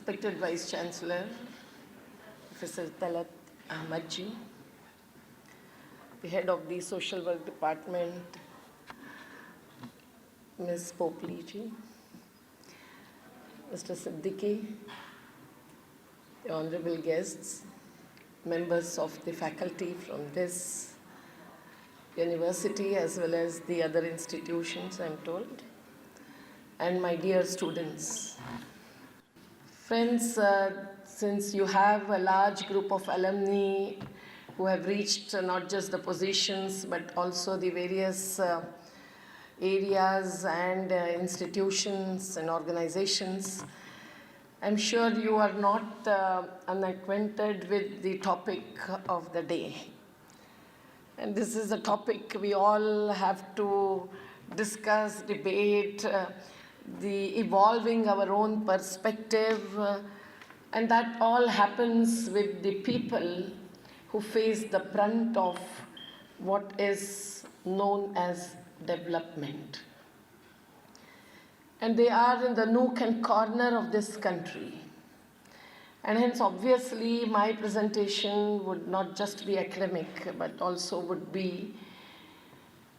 respected Vice Chancellor, Professor Talat Ahmadji, the head of the Social Work Department, Ms. Popli ji, Mr. Siddiqui, the honorable guests, members of the faculty from this university as well as the other institutions, I'm told, and my dear students. Friends, since you have a large group of alumni who have reached not just the positions but also the various areas and institutions and organizations, I'm sure you are not unacquainted with the topic of the day. And this is a topic we all have to discuss, debate, the evolving our own perspective, and that all happens with the people who face the brunt of what is known as development. And they are in the nook and corner of this country. And hence, obviously, my presentation would not just be academic, but also would be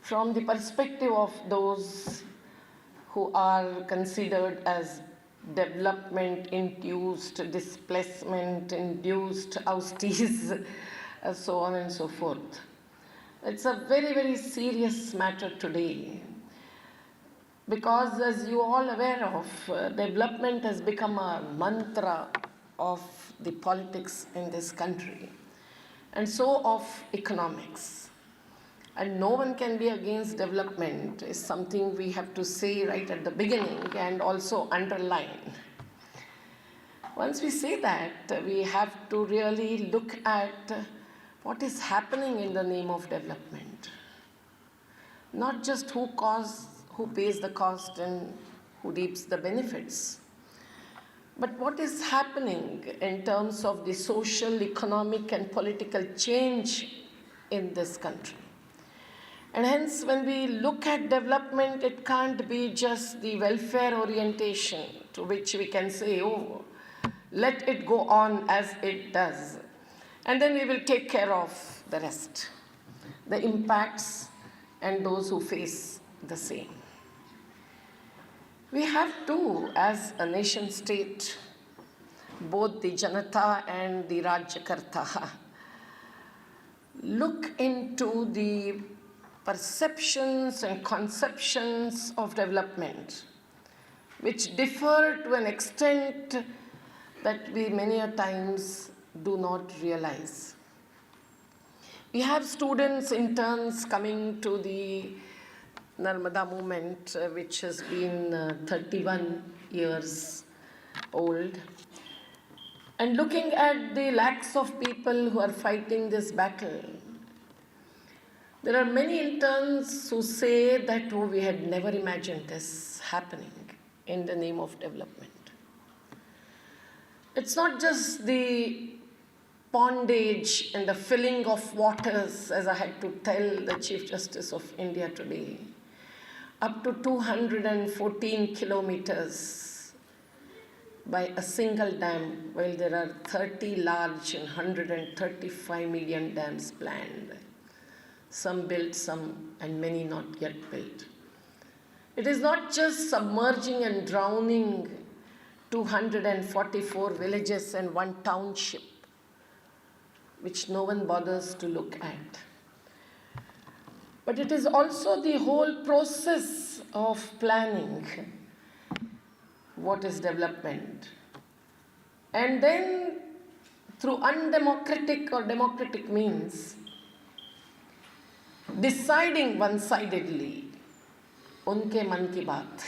from the perspective of those who are considered as development-induced, displacement-induced ousties, so on and so forth. It's a very, very serious matter today because, as you all aware of, development has become a mantra of the politics in this country, and so of economics. And no one can be against development is something we have to say right at the beginning and also underline. Once we say that, we have to really look at what is happening in the name of development. Not just who pays the cost and who reaps the benefits, but what is happening in terms of the social, economic, and political change in this country. And hence, when we look at development, it can't be just the welfare orientation to which we can say, oh, let it go on as it does, and then we will take care of the rest, the impacts and those who face the same. We have to, as a nation state, both the Janata and the Rajyakarta, look into the perceptions and conceptions of development, which differ to an extent that we many a times do not realize. We have students, interns coming to the Narmada movement, which has been 31 years old, and looking at the lakhs of people who are fighting this battle. There are many interns who say that, oh, we had never imagined this happening in the name of development. It's not just the pondage and the filling of waters, as I had to tell the Chief Justice of India today, up to 214 kilometers by a single dam, while there are 30 large and 135 million dams planned. Some built, some, and many not yet built. It is not just submerging and drowning 244 villages and one township, which no one bothers to look at. But it is also the whole process of planning what is development. And then, through undemocratic or democratic means, deciding one-sidedly, unke man ki baat,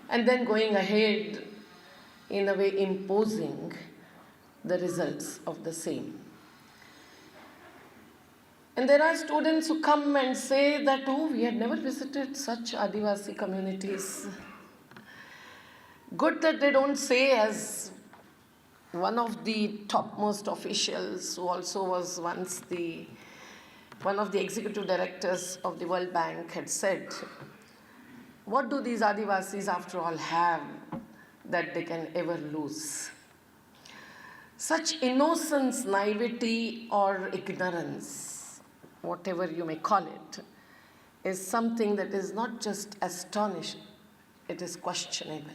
and then going ahead in a way imposing the results of the same. And there are students who come and say that, oh, we had never visited such Adivasi communities. Good that they don't say, as one of the topmost officials who also was once one of the executive directors of the World Bank had said, what do these Adivasis after all have that they can ever lose. Such innocence, naivety, or ignorance, whatever you may call it, is something that is not just astonishing, it is questionable.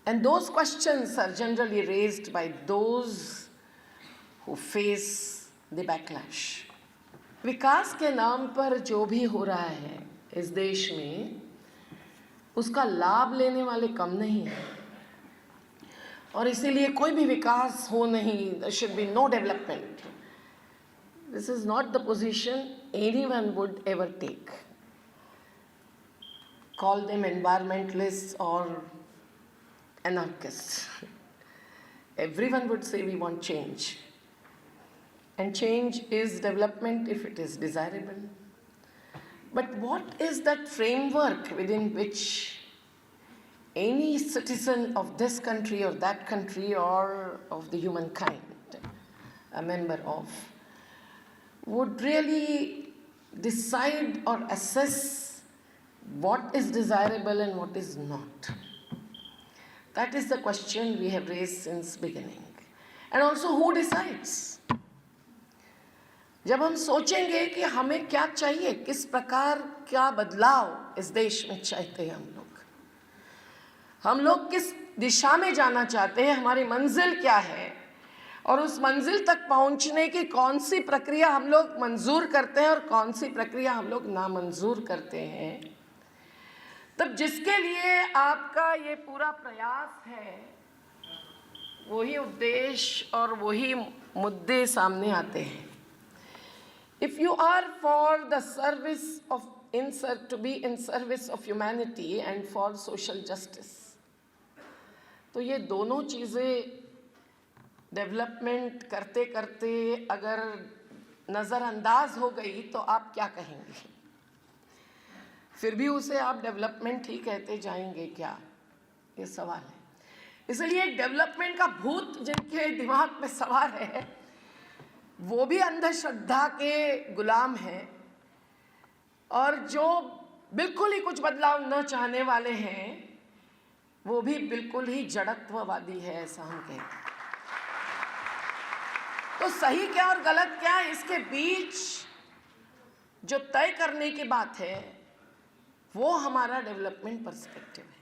And those questions are generally raised by those who face the backlash. विकास के नाम पर जो भी हो रहा है इस देश में, उसका लाभ लेने वाले कम नहीं हैं, और इसीलिए कोई भी विकास हो नहीं, there should be no development. This is not the position anyone would ever take. Call them environmentalists or anarchists. Everyone would say we want change. And change is development if it is desirable. But what is that framework within which any citizen of this country or that country or of the humankind, a member of, would really decide or assess what is desirable and what is not? That is the question we have raised since beginning. And also, who decides? जब हम सोचेंगे कि हमें क्या चाहिए, किस प्रकार क्या बदलाव इस देश में चाहते हैं हम लोग किस दिशा में जाना चाहते हैं, हमारी मंजिल क्या है, और उस मंजिल तक पहुंचने की कौन सी प्रक्रिया हम लोग मंजूर करते हैं और कौन सी प्रक्रिया हम लोग नामंजूर करते हैं, तब जिसके लिए आपका ये पूरा प्रयास है, वही उद्देश्य और वही मुद्दे सामने आते हैं. If you are for the service of to be in service of humanity and for social justice, तो ये दोनों चीज़ें डेवलपमेंट करते करते अगर नज़रअंदाज हो गई तो आप क्या कहेंगे? फिर भी उसे आप डेवलपमेंट ही कहते जाएंगे क्या? ये सवाल है. इसलिए डेवलपमेंट का भूत जिनके दिमाग में सवार है, वो भी अंधश्रद्धा के गुलाम हैं, और जो बिल्कुल ही कुछ बदलाव न चाहने वाले हैं, वो भी बिल्कुल ही जड़त्ववादी है, ऐसा हम कहते हैं. तो सही क्या और गलत क्या, इसके बीच जो तय करने की बात है, वो हमारा डेवलपमेंट पर्सपेक्टिव है.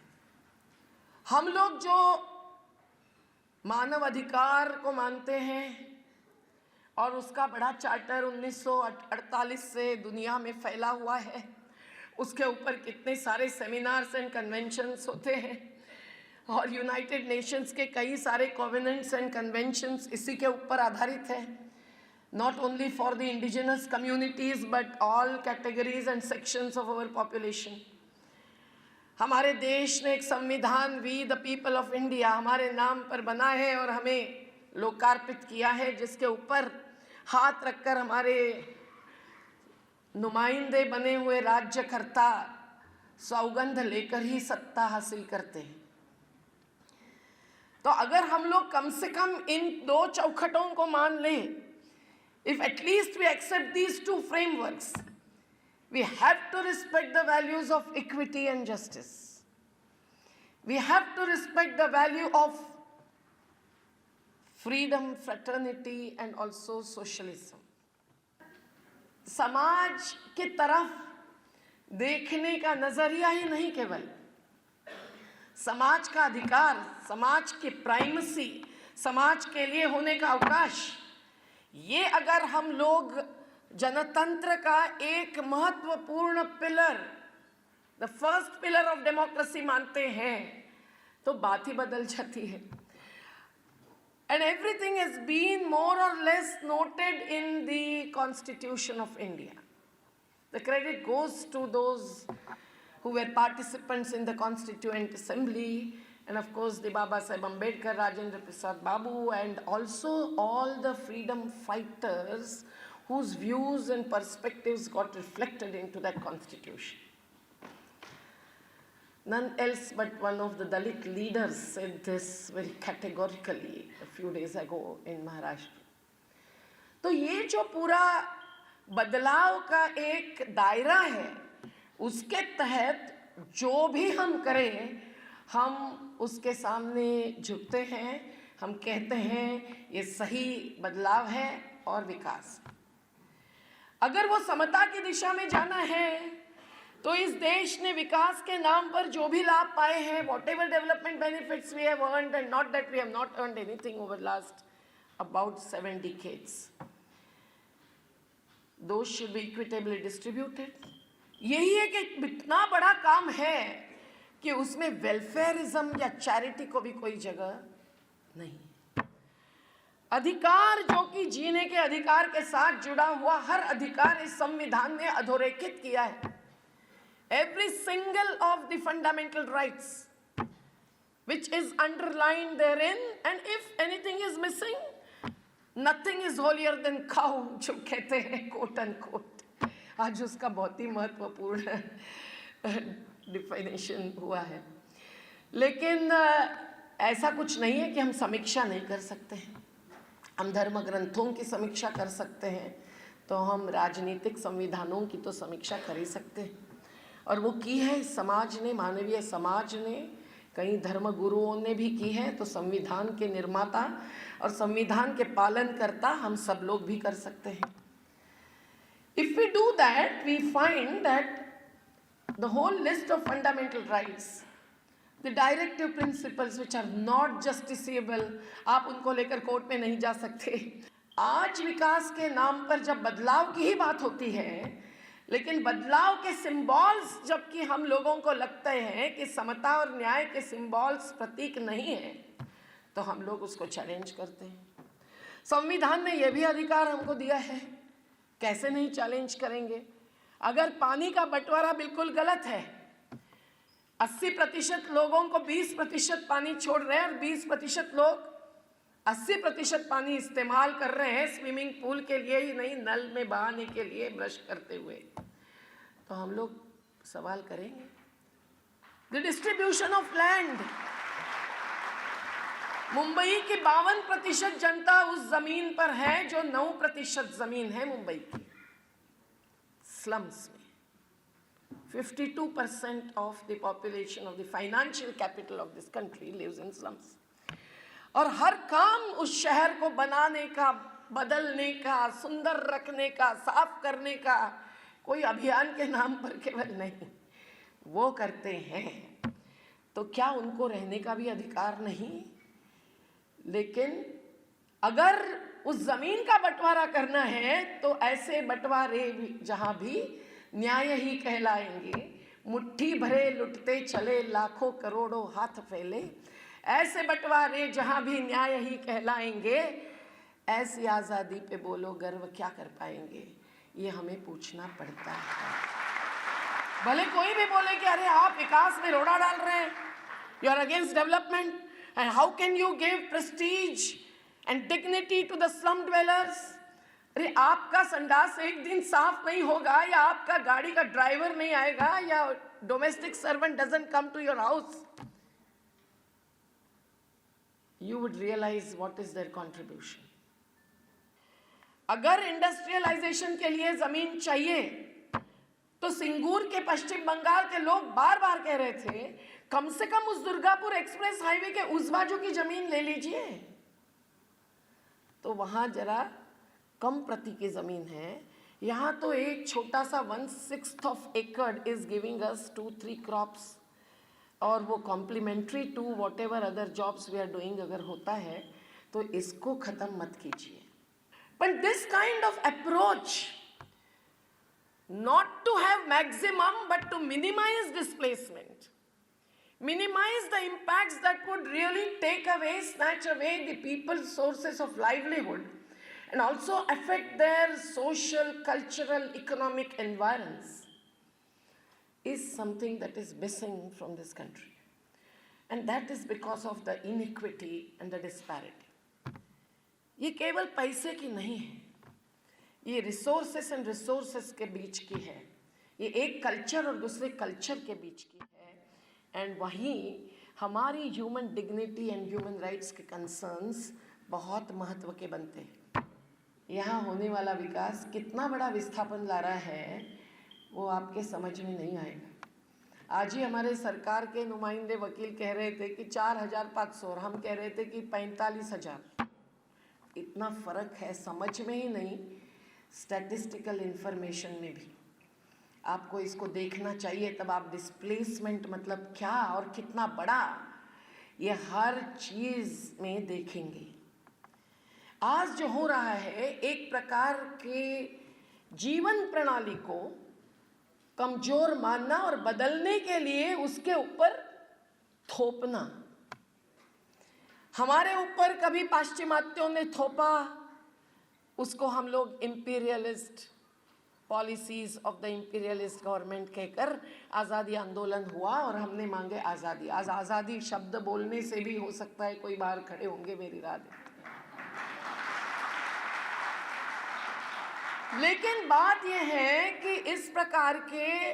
हम लोग जो मानव अधिकार को मानते हैं और उसका बड़ा चार्टर 1948 से दुनिया में फैला हुआ है, उसके ऊपर कितने सारे सेमिनार्स एंड कन्वेंशंस होते हैं, और यूनाइटेड नेशंस के कई सारे कोवेनेंट्स एंड कन्वेंशंस इसी के ऊपर आधारित हैं. Not only for the indigenous communities but all categories and sections of our population. हमारे देश ने एक संविधान, we the people of India, हमारे नाम पर बना है और हमें लोकार्पित किया है, जिसके ऊपर हाथ रखकर हमारे नुमाइंदे बने हुए राज्यकर्ता सौगंध लेकर ही सत्ता हासिल करते हैं. तो अगर हम लोग कम से कम इन दो चौखटों को मान लें, if at least we accept these two frameworks, we have to respect the values of equity and justice. We have to respect the value of freedom, fraternity and also socialism. समाज की तरफ देखने का नजरिया ही नहीं, केवल समाज का अधिकार, समाज की प्राइमेसी, समाज के लिए होने का अवकाश, ये अगर हम लोग जनतंत्र का एक महत्वपूर्ण pillar, the first pillar of democracy मानते हैं, तो बात ही बदल जाती है. And everything has been more or less noted in the Constitution of India. The credit goes to those who were participants in the Constituent Assembly, and of course the Baba Saheb Ambedkar, Rajendra Prasad Babu, and also all the freedom fighters whose views and perspectives got reflected into that constitution. None else but one of the Dalit leaders said this very categorically a few days ago in Maharashtra. तो ये जो पूरा बदलाव का एक दायरा है, उसके तहत जो भी हम करें, हम उसके सामने झुकते हैं, हम कहते हैं ये सही बदलाव है और विकास। अगर वो समता की दिशा में जाना है तो इस देश ने विकास के नाम पर जो भी लाभ पाए हैं, whatever development benefits we have earned, and not that we have not earned anything over last about 7 decades, those should be equitably distributed. यही है कि इतना बड़ा काम है कि उसमें वेलफेयरिज्म या चैरिटी को भी कोई जगह नहीं। अधिकार जो कि जीने के अधिकार के साथ जुड़ा हुआ हर अधिकार इस संविधान ने अधोरेखित किया है। Every single of the fundamental rights which is underlined therein, and if anything is missing, nothing is holier than cow, जो कहते हैं कोट एंड कोट। आज उसका बहुत ही महत्वपूर्ण डिफिनेशन हुआ है। लेकिन ऐसा कुछ नहीं है कि हम समीक्षा नहीं कर सकते हैं। हम धर्म ग्रंथों की समीक्षा कर सकते हैं, तो हम राजनीतिक संविधानों की तो समीक्षा कर ही सकते हैं, और वो की है समाज ने, मानवीय समाज ने, कई धर्म गुरुओं ने भी की है। तो संविधान के निर्माता और संविधान के पालन करता हम सब लोग भी कर सकते हैं। If we do that, we find that the whole list of fundamental rights, the directive principles which are not justiciable, आप उनको लेकर कोर्ट में नहीं जा सकते। आज विकास के नाम पर जब बदलाव की ही बात होती है, लेकिन बदलाव के सिंबल्स जबकि हम लोगों को लगते हैं कि समता और न्याय के सिंबल्स प्रतीक नहीं है, तो हम लोग उसको चैलेंज करते हैं। संविधान ने यह भी अधिकार हमको दिया है, कैसे नहीं चैलेंज करेंगे। अगर पानी का बंटवारा बिल्कुल गलत है, 80% लोगों को 20% पानी छोड़ रहे हैं और 20% लोग 80% पानी इस्तेमाल कर रहे हैं स्विमिंग पूल के लिए ही नहीं, नल में बहाने के लिए, ब्रश करते हुए, तो हम लोग सवाल करेंगे। The distribution of land, Mumbai की 52% जनता उस जमीन पर है जो 9% जमीन है मुंबई की। स्लम्स में 52% of the population of the financial capital of this country lives in slums. और हर काम उस शहर को बनाने का, बदलने का, सुंदर रखने का, साफ करने का कोई अभियान के नाम पर केवल नहीं, वो करते हैं। तो क्या उनको रहने का भी अधिकार नहीं? लेकिन अगर उस जमीन का बंटवारा करना है तो ऐसे बंटवारे जहां भी न्याय ही कहलाएंगे। मुट्ठी भरे लुटते चले, लाखों करोड़ों हाथ फैले, ऐसे बंटवारे जहां भी न्याय ही कहलाएंगे। ऐसी आज़ादी पे बोलो गर्व क्या कर पाएंगे, ये हमें पूछना पड़ता है। भले कोई भी बोले कि अरे आप विकास में रोड़ा डाल रहे हैं, you are against development, and how can you give prestige and dignity to the slum dwellers. अरे आपका संडास एक दिन साफ नहीं होगा, या आपका गाड़ी का ड्राइवर नहीं आएगा, या domestic servant doesn't come to your house, you would realize what is their contribution. अगर इंडस्ट्रियलाइजेशन के लिए जमीन चाहिए तो सिंगूर के पश्चिम बंगाल के लोग बार बार कह रहे थे कम से कम उस दुर्गापुर एक्सप्रेस हाईवे के उस बाजू की जमीन ले लीजिए। तो वहां जरा कम प्रति की जमीन है, यहाँ तो एक छोटा सा 1/6 ऑफ एकड़ इज गिविंग अस 2-3 क्रॉप्स, और वो complementary to whatever other jobs we are doing अगर होता है तो इसको खत्म मत कीजिए। But this kind of approach, not to have maximum but to minimise displacement, minimise the impacts that would really take away, snatch away the people's sources of livelihood and also affect their social, cultural, economic environs, is something that is missing from this country, and that is because of the inequity and the disparity. ये केवल पैसे की नहीं है, ये resources and resources के बीच की है, ये एक कल्चर और दूसरे कल्चर के बीच की है, एंड वहीं हमारी human dignity and human rights के कंसर्न्स बहुत महत्व के बनते हैं। यहाँ होने वाला विकास कितना बड़ा विस्थापन ला रहा है वो आपके समझ में नहीं आएगा। आज ही हमारे सरकार के नुमाइंदे वकील कह रहे थे कि 4,500 और हम कह रहे थे कि 45,000। इतना फ़र्क है, समझ में ही नहीं। स्टैटिस्टिकल इन्फॉर्मेशन में भी आपको इसको देखना चाहिए, तब आप डिस्प्लेसमेंट मतलब क्या और कितना बड़ा, ये हर चीज़ में देखेंगे। आज जो हो रहा है, एक प्रकार के जीवन प्रणाली को कमज़ोर मानना और बदलने के लिए उसके ऊपर थोपना। हमारे ऊपर कभी पाश्चिमात्यों ने थोपा, उसको हम लोग imperialist policies of the imperialist government कहकर आज़ादी आंदोलन हुआ और हमने मांगे आज़ादी। आज आज़ादी शब्द बोलने से भी हो सकता है कोई बाहर खड़े होंगे मेरी राह देखते। लेकिन बात यह है कि इस प्रकार के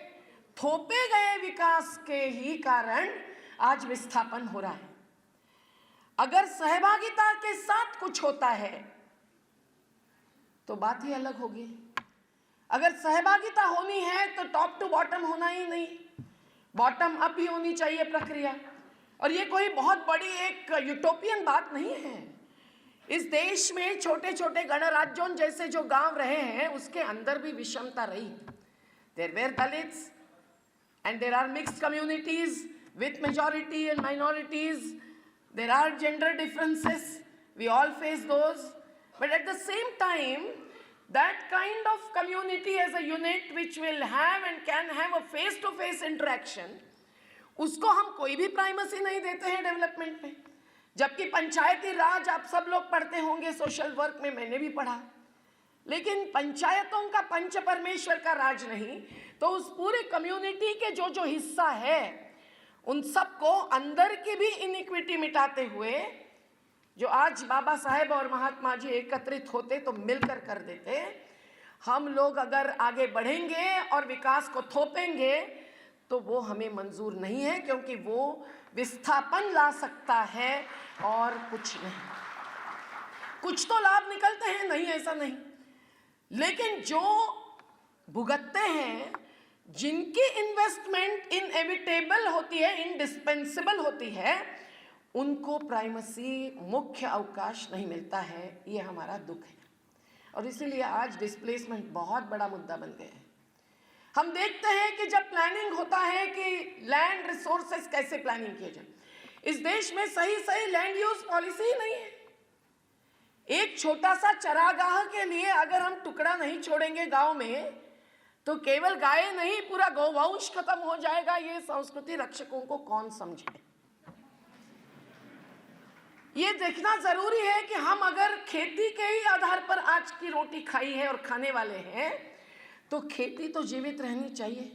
थोपे गए विकास के ही कारण आज विस्थापन हो रहा है। अगर सहभागिता के साथ कुछ होता है तो बात ही अलग होगी। अगर सहभागिता होनी है तो टॉप टू बॉटम होना ही नहीं, बॉटम अप ही होनी चाहिए प्रक्रिया। और ये कोई बहुत बड़ी एक यूटोपियन बात नहीं है। इस देश में छोटे छोटे गणराज्यों जैसे जो गांव रहे हैं, उसके अंदर भी विषमता रही। There were Dalits and there are mixed communities with majority and minorities, there are gender differences, we all face those, but at the same time that kind of community as a unit which will have and can have a face to face interaction, उसको हम कोई भी primacy नहीं देते हैं development में। जबकि पंचायती राज आप सब लोग पढ़ते होंगे सोशल वर्क में, मैंने भी पढ़ा, लेकिन पंचायतों का पंच परमेश्वर का राज नहीं। तो उस पूरे कम्युनिटी के जो जो हिस्सा है, उन सबको अंदर की भी इनइक्विटी मिटाते हुए, जो आज बाबा साहेब और महात्मा जी एकत्रित होते तो मिलकर कर देते, हम लोग अगर आगे बढ़ेंगे और विकास को थोपेंगे तो वो हमें मंजूर नहीं है, क्योंकि वो विस्थापन ला सकता है और कुछ नहीं। कुछ तो लाभ निकलते हैं, नहीं ऐसा नहीं, लेकिन जो भुगतते हैं, जिनकी इन्वेस्टमेंट इनएविटेबल होती है, इंडिस्पेंसेबल होती है, उनको प्राइमेसी मुख्य अवकाश नहीं मिलता है। ये हमारा दुख है और इसीलिए आज डिस्प्लेसमेंट बहुत बड़ा मुद्दा बन गया है। हम देखते हैं कि जब प्लानिंग होता है कि लैंड रिसोर्सेस कैसे प्लानिंग किए जाए, इस देश में सही लैंड यूज पॉलिसी ही नहीं है। एक छोटा सा चरागाह के लिए अगर हम टुकड़ा नहीं छोड़ेंगे गांव में, तो केवल गाय नहीं, पूरा गौवंश खत्म हो जाएगा। ये संस्कृति रक्षकों को कौन समझे? ये देखना जरूरी है कि हम अगर खेती के ही आधार पर आज की रोटी खाई है और खाने वाले हैं, तो खेती तो जीवित रहनी चाहिए।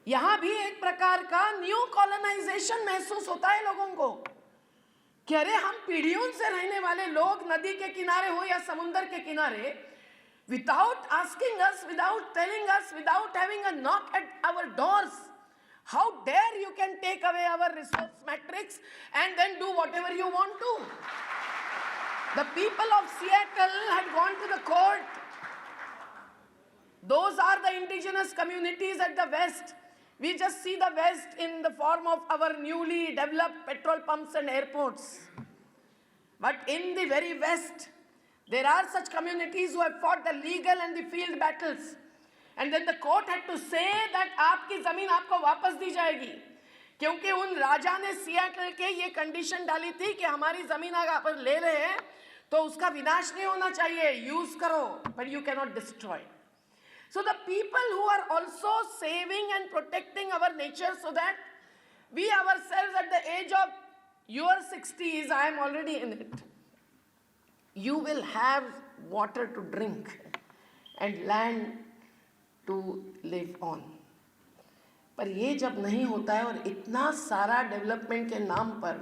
यहां भी एक प्रकार का न्यू कॉलोनाइजेशन महसूस होता है लोगों को कि अरे हम पीढ़ियों से रहने वाले लोग, नदी के किनारे हो या समुद्र के किनारे, without asking us, without telling us, without having a knock at our doors, how dare you can take away our resource matrix and then do whatever you want to. The people of Seattle had gone to the court. Those are the indigenous communities at the west. We just see the west in the form of our newly developed petrol pumps and airports. But in the very west, there are such communities who have fought the legal and the field battles. And then the court had to say that आपकी जमीन आपको वापस दी जाएगी, क्योंकि उन राजा ने Seattle के ये कंडीशन डाली थी कि हमारी जमीन अगर आप ले रहे हैं तो उसका विनाश नहीं होना चाहिए, यूज करो, but you cannot destroy. So the people who are also saving and protecting our nature, so that we ourselves at the age of your 60s, I am already in it, you will have water to drink and land to live on. पर ये जब नहीं होता है और इतना सारा development के नाम पर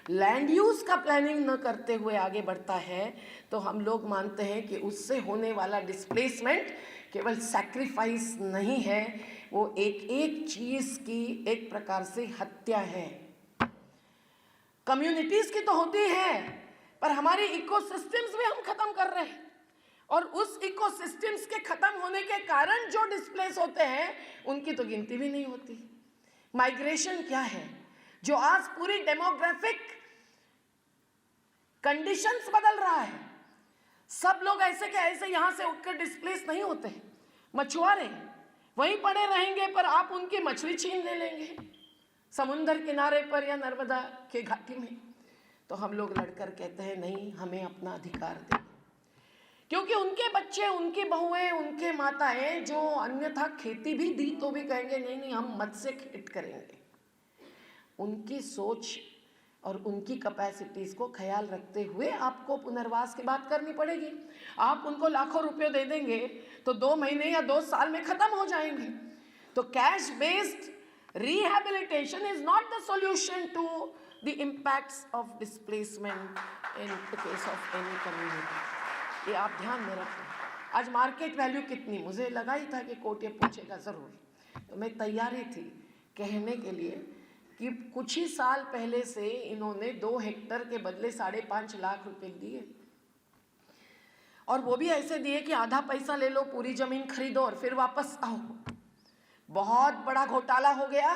लैंड यूज का प्लानिंग न करते हुए आगे बढ़ता है, तो हम लोग मानते हैं कि उससे होने वाला डिस्प्लेसमेंट केवल सैक्रिफाइस नहीं है, वो एक एक चीज की एक प्रकार से हत्या है। कम्युनिटीज की तो होती है, पर हमारी इकोसिस्टम्स भी हम खत्म कर रहे हैं, और उस इकोसिस्टम्स के खत्म होने के कारण जो डिस्प्लेस होते हैं, उनकी तो गिनती भी नहीं होती। माइग्रेशन क्या है, जो आज पूरी डेमोग्राफिक कंडीशंस बदल रहा है। सब लोग ऐसे के ऐसे यहां से उठकर डिस्प्लेस नहीं होते, मछुआरे वहीं पड़े रहेंगे, पर आप उनकी मछली छीन ले लेंगे समुंदर किनारे पर या नर्मदा के घाटी में। तो हम लोग लड़कर कहते हैं नहीं, हमें अपना अधिकार दें, क्योंकि उनके बच्चे, उनकी बहुएं, उनके माताएं जो अन्यथा खेती भी दी तो भी कहेंगे नहीं नहीं हम मत्स्य खेत करेंगे। उनकी सोच और उनकी कैपेसिटीज को ख्याल रखते हुए आपको पुनर्वास की बात करनी पड़ेगी। आप उनको लाखों रुपए दे देंगे तो 2 महीने या 2 साल में खत्म हो जाएंगे। तो cash based rehabilitation is not the solution to the impacts of displacement in the case of any community. ये आप ध्यान में रखें। आज मार्केट वैल्यू कितनी, मुझे लगा ही था कि कोर्ट ये पूछेगा ज़रूर, तो मैं तैयारी थी कहने के लिए कि कुछ ही साल पहले से इन्होंने 2 हेक्टर के बदले 5.5 लाख रुपए दिए, और वो भी ऐसे दिए कि आधा पैसा ले लो, पूरी ज़मीन खरीदो और फिर वापस आओ। बहुत बड़ा घोटाला हो गया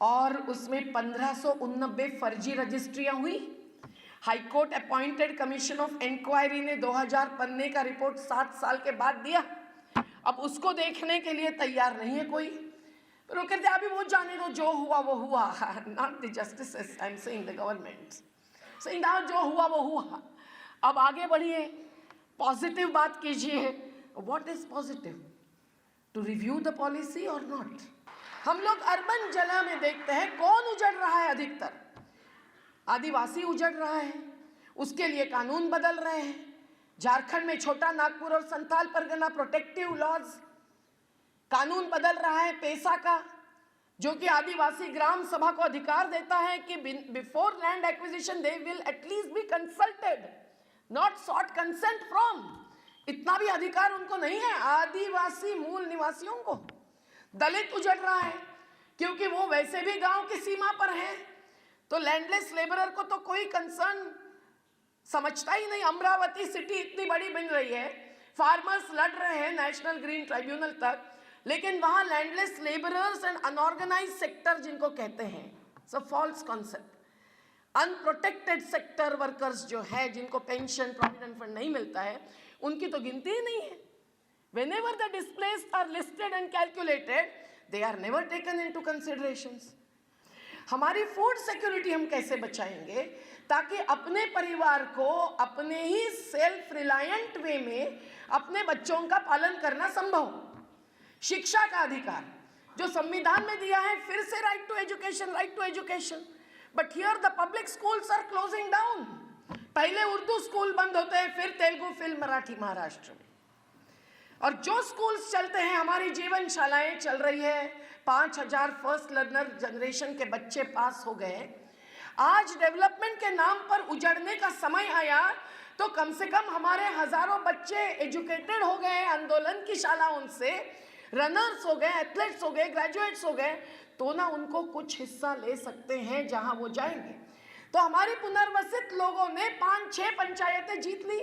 और उसमें 1589 फर्जी रजिस्ट्रियां हुई। High court appointed commission of inquiry ने 2000 पन्ने का रिपोर्ट 7 साल के बाद दिया। अब उसको देखने के लिए तैयार नहीं है कोई। तो कहते अभी वो जाने दो, जो हुआ वो हुआ। Not the justices, I am saying the government, saying जो हुआ वो हुआ। अब आगे बढ़िए, पॉजिटिव बात कीजिए। What is positive? To review the policy और नॉट। हम लोग अर्बन जला में देखते हैं कौन उजड़ रहा है अधिकतर, आदिवासी उजड़ रहा है, उसके लिए कानून बदल रहे हैं। झारखंड में छोटा नागपुर और संथाल परगना प्रोटेक्टिव लॉज, कानून बदल रहा है पेशा का, जो कि आदिवासी ग्राम सभा को अधिकार देता है कि before land acquisition they will at least be consulted, not sought consent from. इतना भी अधिकार उनको नहीं है आदिवासी मूल निवासियों को। दलित उजड़ रहा है क्योंकि वो वैसे भी गांव की सीमा पर है, तो लैंडलेस लेबरर को तो कोई कंसर्न समझता ही नहीं। अमरावती सिटी इतनी बड़ी बन रही है, फार्मर्स लड़ रहे हैं नेशनल ग्रीन ट्राइब्यूनल तक, लेकिन वहां landless labourers and unorganised sector जिनको कहते हैं, सब false concept. Unprotected sector workers जो है, जिनको पेंशन प्रोविडेंट फंड नहीं मिलता है, उनकी तो गिनती ही नहीं है। Whenever the displaced are listed and calculated, they are never taken into considerations. हमारी फूड सिक्योरिटी हम कैसे बचाएंगे ताकि अपने परिवार को अपने ही सेल्फ रिलायंट वे में अपने बच्चों का पालन करना संभव हो। शिक्षा का अधिकार जो संविधान में दिया है, फिर से right to education, but here the public schools are closing down. पहले उर्दू स्कूल बंद होते हैं, फिर तेलुगु, फिल्म, मराठी महाराष्ट्र में, और जो स्कूल्स चलते हैं, हमारी जीवन शालाएं चल रही है, 5000 फर्स्ट लर्नर जनरेशन के बच्चे पास हो गए। आज डेवलपमेंट के नाम पर उजड़ने का समय आया तो कम से कम हमारे हजारों बच्चे एजुकेटेड हो गए, आंदोलन की शालाओं से रनर्स हो गए, एथलीट्स हो गए, ग्रेजुएट्स हो गए, तो ना उनको कुछ हिस्सा ले सकते हैं जहां वो जाएंगे। तो हमारी पुनर्वसित लोगों ने 5-6 पंचायतें जीत ली,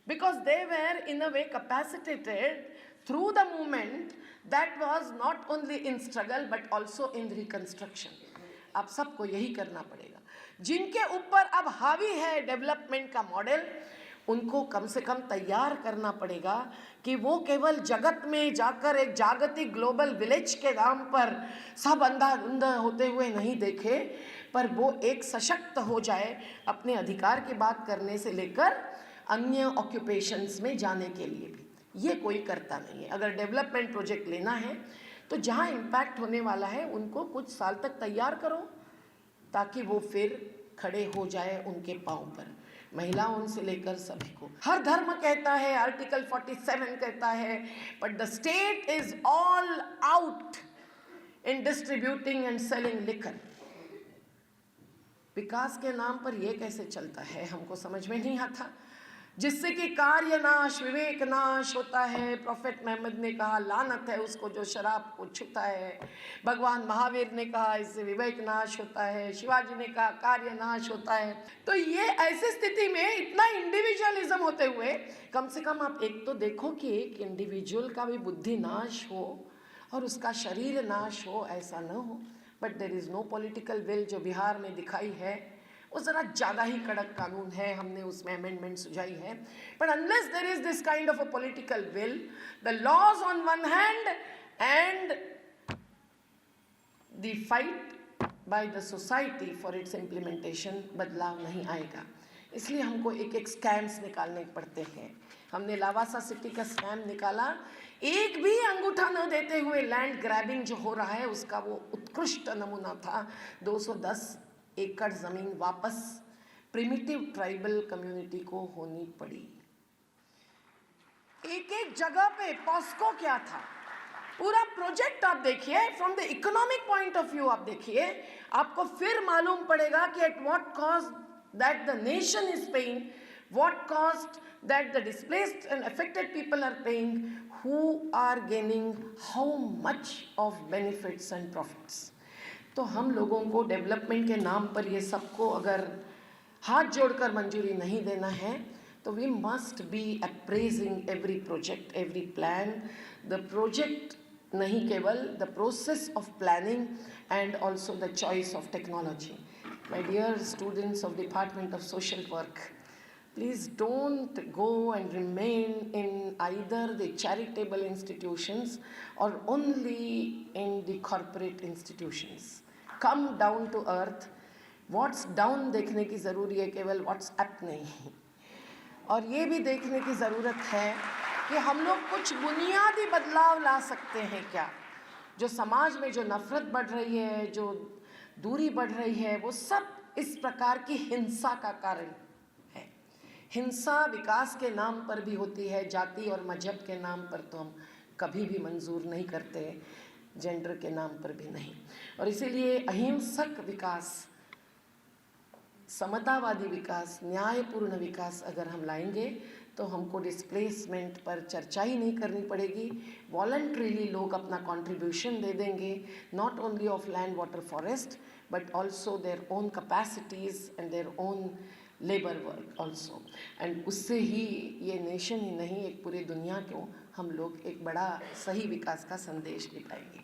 because they were in a way capacitated through the movement that was not only in struggle but also in reconstruction. अब सबको यही करना पड़ेगा। जिनके ऊपर अब हावी है डेवलपमेंट का मॉडल, उनको कम से कम तैयार करना पड़ेगा कि वो केवल जगत में जाकर एक जागतिक ग्लोबल विलेज के नाम पर सब अंधा होते हुए नहीं देखे, पर वो एक सशक्त हो जाए अपने अधिकार की बात करने से लेकर अन्य ऑक्यूपेशंस में जाने के लिए भी। ये कोई करता नहीं है। अगर डेवलपमेंट प्रोजेक्ट लेना है तो जहाँ इम्पैक्ट होने वाला है उनको कुछ साल तक तैयार करो ताकि वो फिर खड़े हो जाए उनके पाँव पर, महिलाओं से लेकर सभी को। हर धर्म कहता है, आर्टिकल 47 कहता है, but the state is all out in distributing and selling liquor. विकास के नाम पर यह कैसे चलता है हमको समझ में नहीं आता, जिससे कि कार्य नाश, विवेक नाश होता है। प्रोफेट मोहम्मद ने कहा लानत है उसको जो शराब को छूता है। भगवान महावीर ने कहा इससे विवेक नाश होता है। शिवाजी ने कहा कार्य नाश होता है। तो ये ऐसी स्थिति में इतना इंडिविजुअलिज्म होते हुए कम से कम आप एक तो देखो कि एक इंडिविजुअल का भी बुद्धि नाश हो और उसका शरीर नाश हो, ऐसा न हो। But there is no political will. जो बिहार में दिखाई है वो ज़रा ज़्यादा ही कड़क कानून है, हमने उसमें अमेंडमेंट सुझाई है, but unless there is this kind of a political will, the laws on one hand and the fight by the society for its implementation, बदलाव नहीं आएगा। इसलिए हमको एक एक स्कैम्स निकालने पड़ते हैं। हमने लावासा सिटी का स्कैम निकाला, एक भी अंगूठा न देते हुए लैंड ग्रैबिंग जो हो रहा है उसका वो उत्कृष्ट नमूना था। 210 एकड़ ज़मीन वापस प्रिमिटिव ट्राइबल कम्युनिटी को होनी पड़ी। एक एक जगह पे पॉस्को क्या था, पूरा प्रोजेक्ट आप देखिए, from the economic point of view आप देखिए, आपको फिर मालूम पड़ेगा कि at what cost that the nation is paying, what cost that the displaced and affected people are paying, who are gaining how much of benefits and profits. तो हम लोगों को डेवलपमेंट के नाम पर ये सबको अगर हाथ जोड़कर मंजूरी नहीं देना है, तो we must be appraising every project, every plan, the project नहीं केवल the process of planning and also the choice of technology. My dear students of department of social work, please don't go and remain in either the charitable institutions or only in the corporate institutions. Come down to earth. What's down देखने की ज़रूरी है, केवल WhatsApp नहीं। और ये भी देखने की ज़रूरत है कि हम लोग कुछ बुनियादी बदलाव ला सकते हैं क्या। जो समाज में जो नफ़रत बढ़ रही है, जो दूरी बढ़ रही है, वो सब इस प्रकार की हिंसा का कारण है। हिंसा विकास के नाम पर भी होती है, जाति और मजहब के नाम पर तो हम कभी भी मंजूर नहीं करते, जेंडर के नाम पर भी नहीं। और इसीलिए अहिंसक विकास, समतावादी विकास, न्यायपूर्ण विकास अगर हम लाएंगे तो हमको डिस्प्लेसमेंट पर चर्चा ही नहीं करनी पड़ेगी। वॉलंटरीली लोग अपना कंट्रीब्यूशन दे देंगे, not only of land, water, forest, but also their own capacities and their own labour work also. And उससे ही ये नेशन ही नहीं, एक पूरी दुनिया को हम लोग एक बड़ा सही विकास का संदेश दे पाएंगे।